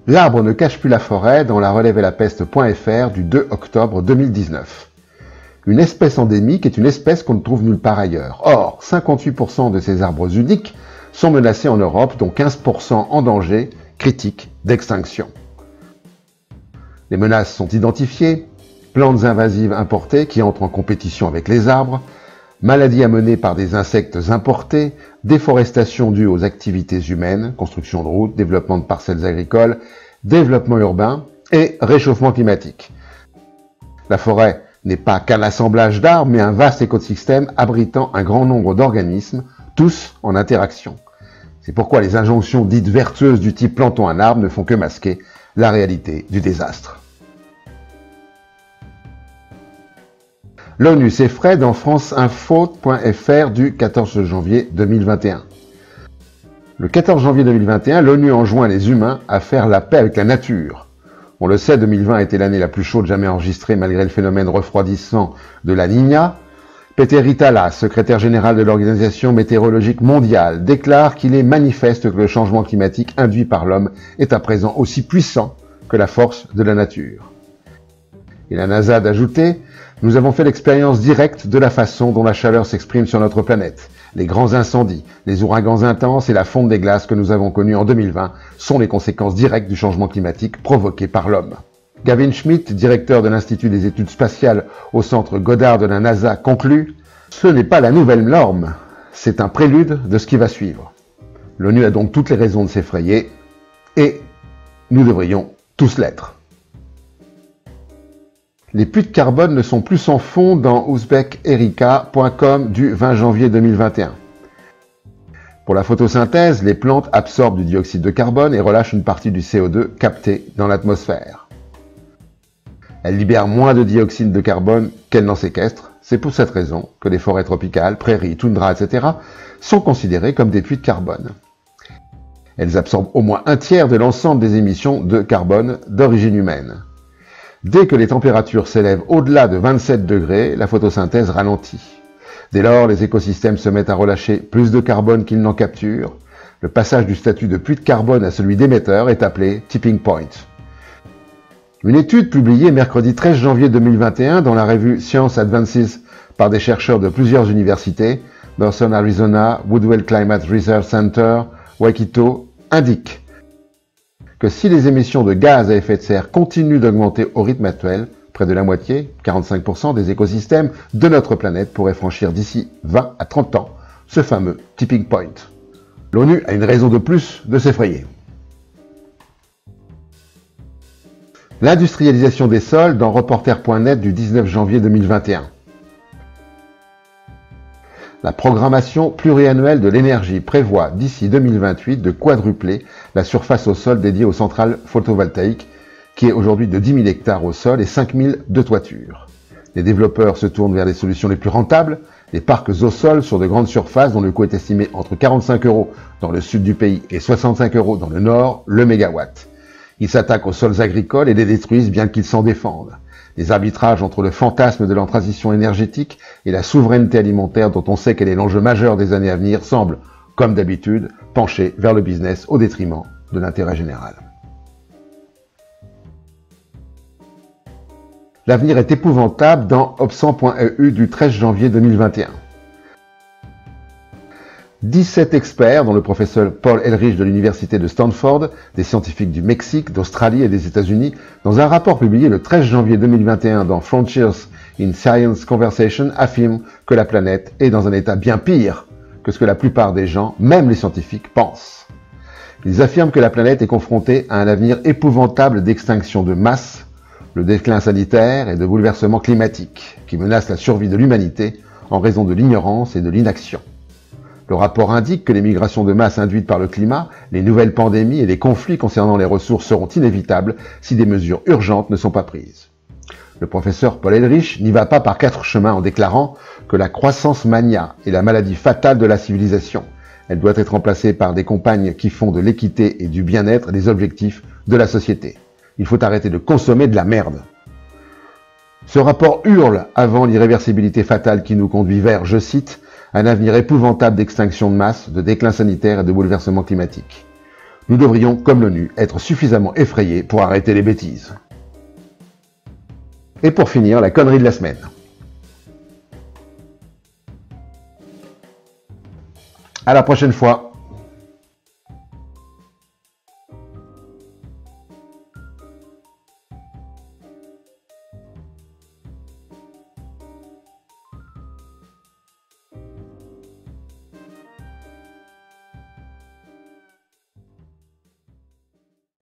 L'arbre ne cache plus la forêt dans la relève-et-la-peste.fr du 2 octobre 2019. Une espèce endémique est une espèce qu'on ne trouve nulle part ailleurs. Or, 58% de ces arbres uniques sont menacés en Europe, dont 15% en danger critique d'extinction. Les menaces sont identifiées: plantes invasives importées qui entrent en compétition avec les arbres, maladies amenées par des insectes importés, déforestation due aux activités humaines, construction de routes, développement de parcelles agricoles, développement urbain et réchauffement climatique. La forêt n'est pas qu'un assemblage d'arbres, mais un vaste écosystème abritant un grand nombre d'organismes, tous en interaction. C'est pourquoi les injonctions dites vertueuses du type plantons un arbre ne font que masquer la réalité du désastre. L'ONU s'effraie dans franceinfo.fr du 14 janvier 2021. Le 14 janvier 2021, l'ONU enjoint les humains à faire la paix avec la nature. On le sait, 2020 a été l'année la plus chaude jamais enregistrée malgré le phénomène refroidissant de la Niña. Peter Itala, secrétaire général de l'Organisation météorologique mondiale, déclare qu'il est manifeste que le changement climatique induit par l'homme est à présent aussi puissant que la force de la nature. Et la NASA d'ajouter: nous avons fait l'expérience directe de la façon dont la chaleur s'exprime sur notre planète. Les grands incendies, les ouragans intenses et la fonte des glaces que nous avons connus en 2020 sont les conséquences directes du changement climatique provoqué par l'homme. Gavin Schmidt, directeur de l'Institut des études spatiales au centre Goddard de la NASA, conclut: ce n'est pas la nouvelle norme, c'est un prélude de ce qui va suivre. L'ONU a donc toutes les raisons de s'effrayer, et nous devrions tous l'être. Les puits de carbone ne sont plus sans fond dans ouzbekerika.com du 20 janvier 2021. Pour la photosynthèse, les plantes absorbent du dioxyde de carbone et relâchent une partie du CO2 capté dans l'atmosphère. Elles libèrent moins de dioxyde de carbone qu'elles n'en séquestrent. C'est pour cette raison que les forêts tropicales, prairies, toundras, etc. sont considérées comme des puits de carbone. Elles absorbent au moins un tiers de l'ensemble des émissions de carbone d'origine humaine. Dès que les températures s'élèvent au-delà de 27 degrés, la photosynthèse ralentit. Dès lors, les écosystèmes se mettent à relâcher plus de carbone qu'ils n'en capturent. Le passage du statut de puits de carbone à celui d'émetteur est appelé tipping point. Une étude publiée mercredi 13 janvier 2021 dans la revue Science Advances par des chercheurs de plusieurs universités, Burson, Arizona, Woodwell Climate Research Center, Waikato, indique que si les émissions de gaz à effet de serre continuent d'augmenter au rythme actuel, près de la moitié, 45% des écosystèmes de notre planète pourraient franchir d'ici 20 à 30 ans ce fameux tipping point. L'ONU a une raison de plus de s'effrayer. L'industrialisation des sols dans reporter.net du 19 janvier 2021. La programmation pluriannuelle de l'énergie prévoit d'ici 2028 de quadrupler la surface au sol dédiée aux centrales photovoltaïques, qui est aujourd'hui de 10 000 hectares au sol et 5 000 de toiture. Les développeurs se tournent vers les solutions les plus rentables, les parcs au sol sur de grandes surfaces dont le coût est estimé entre 45 € dans le sud du pays et 65 € dans le nord, le mégawatt. Ils s'attaquent aux sols agricoles et les détruisent bien qu'ils s'en défendent. Les arbitrages entre le fantasme de la transition énergétique et la souveraineté alimentaire dont on sait quel est l'enjeu majeur des années à venir semblent, comme d'habitude, pencher vers le business au détriment de l'intérêt général. L'avenir est épouvantable dans Obsan.eu du 13 janvier 2021. 17 experts, dont le professeur Paul Ehrlich de l'université de Stanford, des scientifiques du Mexique, d'Australie et des États-Unis, dans un rapport publié le 13 janvier 2021 dans Frontiers in Science Conversation, affirment que la planète est dans un état bien pire que ce que la plupart des gens, même les scientifiques, pensent. Ils affirment que la planète est confrontée à un avenir épouvantable d'extinction de masse, le déclin sanitaire et de bouleversements climatiques qui menacent la survie de l'humanité en raison de l'ignorance et de l'inaction. Le rapport indique que les migrations de masse induites par le climat, les nouvelles pandémies et les conflits concernant les ressources seront inévitables si des mesures urgentes ne sont pas prises. Le professeur Paul Ehrlich n'y va pas par quatre chemins en déclarant que la croissance mania est la maladie fatale de la civilisation. Elle doit être remplacée par des compagnes qui font de l'équité et du bien-être des objectifs de la société. Il faut arrêter de consommer de la merde. Ce rapport hurle avant l'irréversibilité fatale qui nous conduit vers, je cite, un avenir épouvantable d'extinction de masse, de déclin sanitaire et de bouleversement climatique. Nous devrions, comme l'ONU, être suffisamment effrayés pour arrêter les bêtises. Et pour finir, la connerie de la semaine. À la prochaine fois.